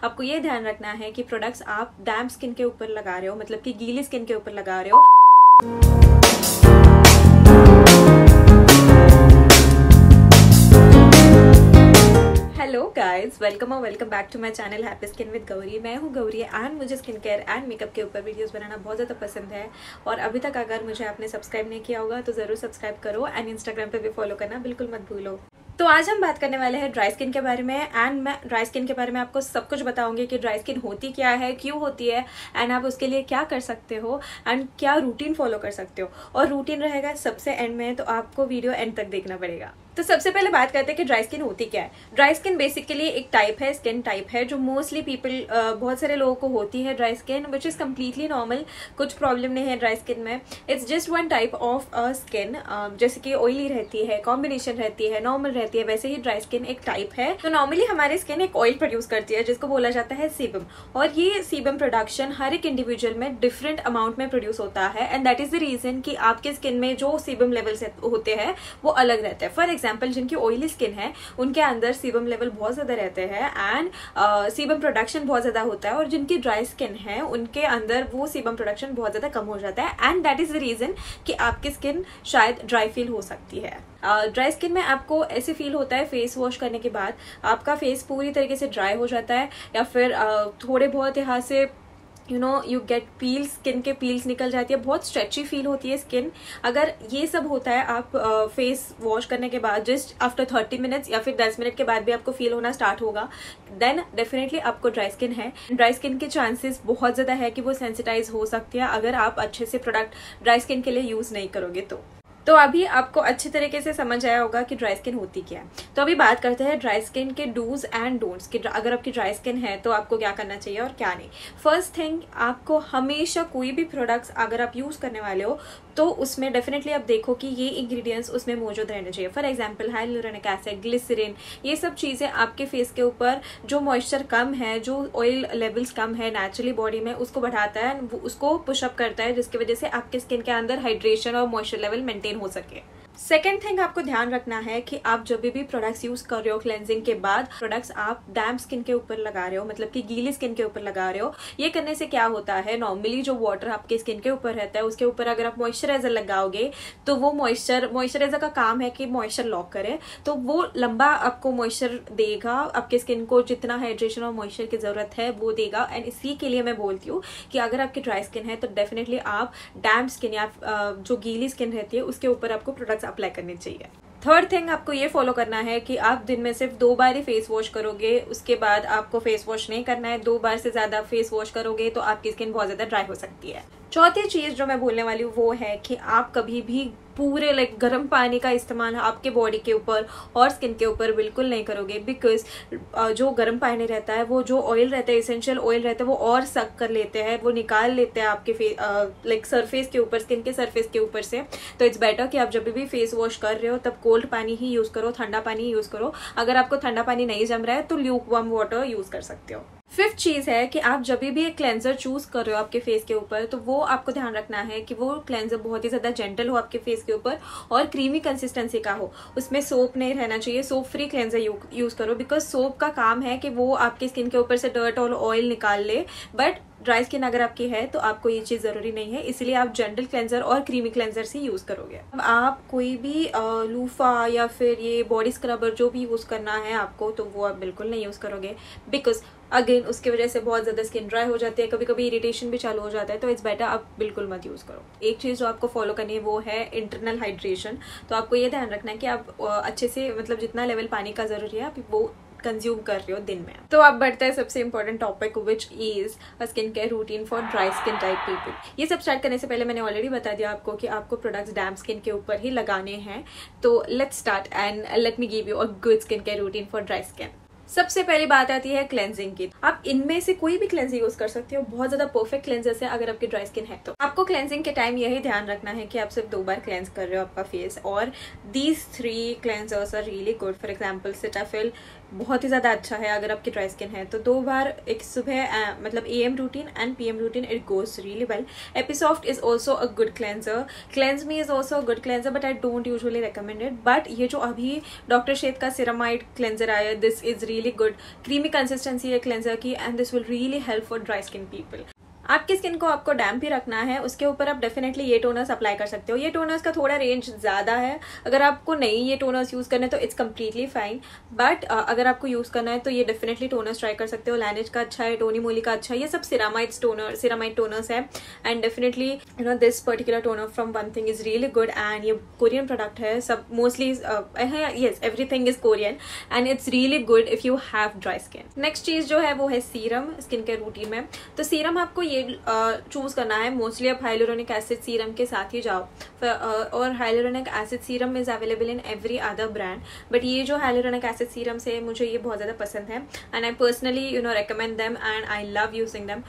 आपको ये ध्यान रखना है कि प्रोडक्ट्स आप डैम्प स्किन के ऊपर लगा रहे हो, मतलब कि गीली स्किन के ऊपर लगा रहे हो। Hello guys, welcome back to my channel Happy Skin with Gauri. मैं हूँ गौरी एंड मुझे स्किन केयर एंड मेकअप के ऊपर वीडियोस बनाना बहुत ज़्यादा पसंद है। और अभी तक अगर मुझे आपने सब्सक्राइब नहीं किया होगा तो ज़रूर सब्सक्राइब करो एंड इंस्टाग्राम पे भी फॉलो करना बिल्कुल मत भूलो। तो आज हम बात करने वाले हैं ड्राई स्किन के बारे में एंड मैं ड्राई स्किन के बारे में आपको सब कुछ बताऊंगी कि ड्राई स्किन होती क्या है, क्यों होती है एंड आप उसके लिए क्या कर सकते हो एंड क्या रूटीन फॉलो कर सकते हो। और रूटीन रहेगा सबसे एंड में, तो आपको वीडियो एंड तक देखना पड़ेगा। तो सबसे पहले बात करते हैं कि ड्राई स्किन होती क्या है। ड्राई स्किन बेसिकली एक टाइप है, स्किन टाइप है जो मोस्टली पीपल बहुत सारे लोगों को होती है dry skin, which is completely normal. कुछ प्रॉब्लम नहीं है ड्राई स्किन में। It's just one type of skin. जैसे कि ऑयली रहती है, कॉम्बिनेशन रहती है, नॉर्मल रहती है, वैसे ही ड्राई स्किन एक टाइप है। तो नॉर्मली हमारी स्किन एक ऑयल प्रोड्यूस करती है जिसको बोला जाता है सीबम, और ये सीबम प्रोडक्शन हर एक इंडिविजुअल में डिफरेंट अमाउंट में प्रोड्यूस होता है and that is the reason कि आपके स्किन में जो सीबम लेवल्स होते हैं वो अलग रहते हैं। फॉर एग्जाम्पल, जिनकी ऑयली स्किन है उनके अंदर सीबम लेवल बहुत ज्यादा रहते हैं एंड सीबम प्रोडक्शन बहुत ज्यादा होता है, और जिनकी ड्राई स्किन है उनके अंदर वो सीबम प्रोडक्शन बहुत ज्यादा कम हो जाता है and that is the reason कि आपकी स्किन शायद ड्राई फील हो सकती है। ड्राई स्किन में आपको ऐसे फील होता है फेस वॉश करने के बाद आपका फेस पूरी तरीके से ड्राई हो जाता है, या फिर थोड़े बहुत यहाँ से यू गेट पील्स, स्किन के पील्स निकल जाती है, बहुत स्ट्रेची फील होती है स्किन। अगर ये सब होता है आप फेस वॉश करने के बाद जस्ट आफ्टर 30 मिनट्स या फिर 10 मिनट के बाद भी आपको फील होना स्टार्ट होगा, देन डेफिनेटली आपको ड्राई स्किन है। ड्राई स्किन के चांसेस बहुत ज्यादा है कि वो सेंसिटाइज हो सकती है अगर आप अच्छे से प्रोडक्ट ड्राई स्किन के लिए यूज नहीं करोगे। तो अभी आपको अच्छे तरीके से समझ आया होगा कि ड्राई स्किन होती क्या है। तो अभी बात करते हैं ड्राई स्किन के डूज एंड डोंट्स कि अगर आपकी ड्राई स्किन है तो आपको क्या करना चाहिए और क्या नहीं। फर्स्ट थिंग, आपको हमेशा कोई भी प्रोडक्ट्स अगर आप यूज करने वाले हो तो उसमें डेफिनेटली आप देखो कि ये इंग्रेडिएंट्स उसमें मौजूद रहने चाहिए। For example, hyaluronic acid, glycerine, ये सब चीजें आपके फेस के ऊपर जो मॉइस्चर कम है, जो ऑयल लेवल्स कम है नेचुरली बॉडी में, उसको बढ़ाता है, उसको पुशअप करता है, जिसकी वजह से आपके स्किन के अंदर हाइड्रेशन और मॉइस्चर लेवल मेंटेन हो सके। सेकेंड थिंग आपको ध्यान रखना है कि आप जब भी प्रोडक्ट्स यूज कर रहे हो क्लेंजिंग के बाद, प्रोडक्ट्स आप डैम्प स्किन के ऊपर लगा रहे हो, मतलब कि गीली स्किन के ऊपर लगा रहे हो। ये करने से क्या होता है, नॉर्मली जो वाटर आपके स्किन के ऊपर रहता है उसके ऊपर अगर आप मॉइस्चराइजर लगाओगे तो वो मॉइस्चराइजर का काम है कि मॉइस्चर लॉक करे, तो वो लंबा आपको मॉइस्चर देगा, आपके स्किन को जितना हाइड्रेशन और मॉइस्चर की जरूरत है वो देगा। एंड इसी के लिए मैं बोलती हूँ कि अगर आपकी ड्राई स्किन है तो डेफिनेटली आप डैम्प स्किन या जो गीली स्किन रहती है उसके ऊपर आपको प्रोडक्ट्स अप्लाई करनी चाहिए। थर्ड थिंग आपको ये फॉलो करना है कि आप दिन में सिर्फ 2 बार ही फेस वॉश करोगे, उसके बाद आपको फेस वॉश नहीं करना है। 2 बार से ज्यादा फेस वॉश करोगे तो आपकी स्किन बहुत ज्यादा ड्राई हो सकती है। चौथी चीज जो मैं बोलने वाली हूँ वो है कि आप कभी भी पूरे गर्म पानी का इस्तेमाल आपके बॉडी के ऊपर और स्किन के ऊपर बिल्कुल नहीं करोगे, बिकॉज जो गर्म पानी रहता है वो जो ऑयल रहता है, एसेंशियल ऑयल रहता है, वो और सक कर लेते हैं, वो निकाल लेते हैं आपके सरफेस के ऊपर, स्किन के सरफेस के ऊपर से। तो इट्स बेटर कि आप जब भी फेस वॉश कर रहे हो तब कोल्ड पानी ही यूज करो, ठंडा पानी यूज करो। अगर आपको ठंडा पानी नहीं जम रहा है तो ल्यूक वार्म वाटर यूज कर सकते हो। फिफ्थ चीज है कि आप जब भी एक क्लेंजर चूज कर रहे हो आपके फेस के ऊपर तो वो आपको ध्यान रखना है कि वो क्लेंजर बहुत ही ज्यादा जेंटल हो आपके फेस के ऊपर और क्रीमी कंसिस्टेंसी का हो। उसमें सोप नहीं रहना चाहिए, सोप फ्री क्लेंजर यूज करो, बिकॉज सोप का काम है कि वो आपकी स्किन के ऊपर से डर्ट और ऑयल निकाल ले, बट ड्राई स्किन अगर आपकी है तो आपको ये चीज जरूरी नहीं है, इसलिए आप जेंटल क्लेंजर और क्रीमी क्लेंजर से यूज करोगे। अब आप कोई भी लूफा या फिर ये बॉडी स्क्रबर जो भी यूज करना है आपको, तो वो आप बिल्कुल नहीं यूज करोगे, बिकॉज अगेन उसकी वजह से बहुत ज्यादा स्किन ड्राई हो जाती है, कभी कभी इरिटेशन भी चालू हो जाता है। तो इट्स बेटर आप बिल्कुल मत यूज करो। एक चीज जो आपको फॉलो करनी है वो है इंटरनल हाइड्रेशन। तो आपको ये ध्यान रखना है कि आप अच्छे से, मतलब जितना लेवल पानी का जरूरी है आप वो कंज्यूम कर रहे हो दिन में। तो अब बढ़ता है सबसे important topic, which is a skin care routine for dry skin type people. ये सब स्टार्ट करने से पहले मैंने ऑलरेडी बता दिया आपको कि आपको प्रोडक्ट्स डैम्प स्किन के ऊपर ही लगाने हैं। तो let's start and let me give you a good skin care routine for dry skin. सबसे पहली बात आती है क्लेंजिंग की। आप इनमें से कोई भी क्लेंजिंग यूज कर सकते हो, बहुत ज्यादा परफेक्ट क्लेंजर्स है अगर आपकी ड्राई स्किन है तो। आपको क्लेंजिंग के टाइम यही ध्यान रखना है कि आप सिर्फ 2 बार क्लेंज कर रहे हो आपका फेस, और these 3 cleansers are really good. For example, Cetaphil, बहुत ही ज़्यादा अच्छा है अगर आपकी ड्राई स्किन है तो। 2 बार, एक सुबह मतलब AM routine and PM routine, it goes really well. Episoft is also a good cleanser, cleanse me is also a good cleanser, but I don't usually recommend it. बट ये जो अभी डॉक्टर शेथ का सिरामाइड क्लेंजर आया, this is really good, creamy consistency है cleanser की, and this will really help for dry skin people. आपकी skin को आपको डैम्प ही रखना है, उसके ऊपर आप डेफिनेटली ये टोनर्स अप्लाई कर सकते हो। ये टोनर्स का थोड़ा रेंज ज़्यादा है, अगर आपको नहीं ये टोनर्स यूज़ करने तो इट्स कम्प्लीटली फाइन, बट अगर आपको यूज़ करना है तो ये डेफिनेटली टोनर्स ट्राई कर सकते हो। लैनेज का अच्छा है, टोनी मोली का अच्छा है, ये सब सिरामाइड टोनर्स है। And definitely this particular toner from one thing is really good, एंड ये कोरियन प्रोडक्ट है, सब mostly yes everything is Korean and it's really good if you have dry skin. Next चीज़ जो है वो है सीरम स्किन केयर रूटीन में। तो सीरम आपको ये चूज करना है, मोस्टली आप हाइलुरोनिक एसिड सीरम के साथ ही जाओ, और hyaluronic acid serum is available in every other brand, but ये जो हाइलुरोनिक एसिड सीरम से मुझे ये बहुत ज़्यादा पसंद है, and I personally recommend them and I love using them.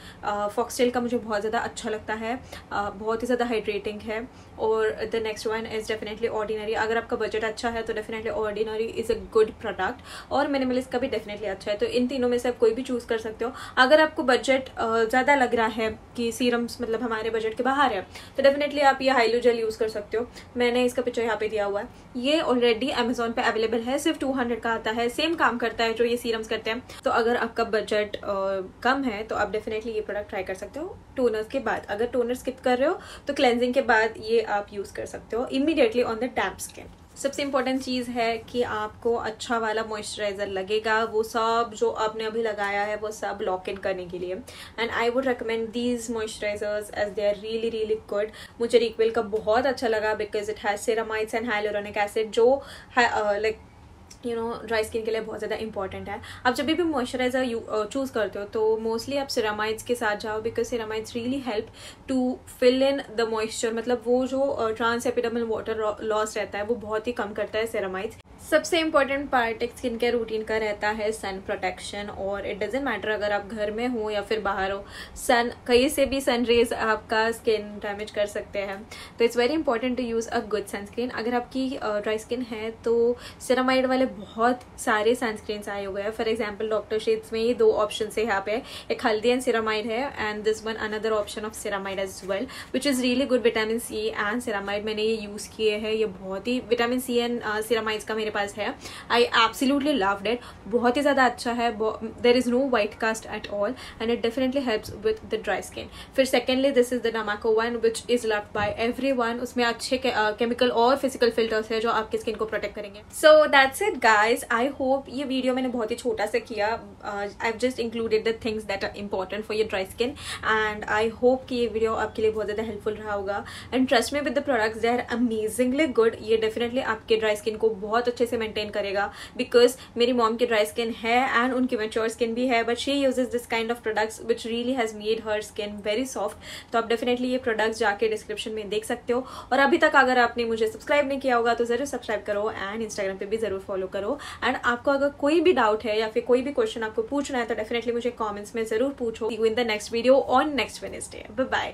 Foxtail का मुझे बहुत ज़्यादा अच्छा लगता है, बहुत ही ज़्यादा हाइड्रेटिंग है। और the next one is definitely ordinary, अगर आपका बजट अच्छा है तो definitely ordinary is a good product, और मिनिमलिस्ट का भी डेफिनेटली अच्छा है। तो इन तीनों में से आप कोई भी चूज कर सकते हो। अगर आपको बजट ज़्यादा लग रहा है कि सीरम्स मतलब हमारे बजट के बाहर है, तो डेफिनेटली आप ये हाइलो जेल यूज कर सकते हो। मैंने इसका पिक्चर यहाँ पे दिया हुआ है, ये ऑलरेडी अमेजोन पे अवेलेबल है, सिर्फ 200 का आता है, सेम काम करता है जो ये सीरम्स करते हैं। तो अगर आपका बजट कम है तो आप डेफिनेटली ये प्रोडक्ट ट्राई कर सकते हो टोनर्स के बाद। अगर टोनर स्किप कर रहे हो तो क्लेंजिंग के बाद ये आप यूज कर सकते हो immediately on the damp skin. सबसे इम्पोर्टेंट चीज़ है कि आपको अच्छा वाला मॉइस्चराइजर लगेगा, वो सब जो आपने अभी लगाया है वो सब लॉक इन करने के लिए। And I would recommend these moisturisers as they are really really good. मुझे रिक्विल का बहुत अच्छा लगा because it has ceramides and hyaluronic acid, जो लाइक ड्राई स्किन के लिए बहुत ज़्यादा इंपॉर्टेंट है। आप जब भी मॉइस्चराइजर चूज़ करते हो तो मोस्टली आप सेरामाइड्स के साथ जाओ, because ceramides really help to fill in the moisture, मतलब वो जो ट्रांस एपिडर्मल वाटर लॉस रहता है वो बहुत ही कम करता है सेरामाइड्स। सबसे इम्पॉर्टेंट पार्ट एक स्किन केयर रूटीन का रहता है सन प्रोटेक्शन, और इट डजेंट मैटर अगर आप घर में हो या फिर बाहर हो, सन कहीं से भी सन रेज आपका स्किन डैमेज कर सकते हैं। तो it's very important to use a good sunscreen. अगर आपकी ड्राई स्किन है तो सेरामाइड वाले बहुत सारे सनस्क्रीन्स आए हुए हैं। फॉर एग्जाम्पल डॉक्टर शेड्स में ये 2 ऑप्शन है यहाँ पे, एक हल्दी एंड सेरामाइड है, and this one another option of ceramide as well, which is really good. Vitamin C and ceramide मैंने ये यूज़ किए हैं, ये बहुत ही विटामिन सी एंड सेरामाइड्स का मेरे पास है। आई एब्सोल्युटली लव्ड इट, बहुत ही ज़्यादा अच्छा है, there is no white cast at all and it definitely helps with the dry skin. फिर secondly this is the Dermaco one which is loved by everyone. उसमें अच्छे केमिकल और physical filters है जो आपकी स्किन को प्रोटेक्ट करेंगे। So that's it guys, I hope ये वीडियो मैंने बहुत ही छोटा सा किया। I have just included the things that are important for your dry skin, and I hope कि ये वीडियो आपके लिए बहुत ज़्यादा हेल्पफुल रहा होगा। And trust me with the products, they are amazingly good. ये डेफिनेटली आपके ड्राई स्किन को बहुत अच्छे से मेंटेन करेगा, बिकॉज मेरी मॉम की ड्राई स्किन है एंड उनकी मैच्योर स्किन भी है, but she uses this kind of products which really has made her skin very soft. तो आप डेफिनेटली ये प्रोडक्ट्स जाके डिस्क्रिप्शन में देख सकते हो। और अभी तक अगर आपने मुझे सब्सक्राइब नहीं किया होगा तो जरूर सब्सक्राइब करो, एंड इंस्टाग्राम पे भी जरूर फॉलो करो। एंड आपको अगर कोई भी डाउट है या फिर कोई भी क्वेश्चन आपको पूछना है तो डेफिनेटली मुझे कॉमेंट्स में जरूर पूछो। In the next video on next Wednesday. Bye bye.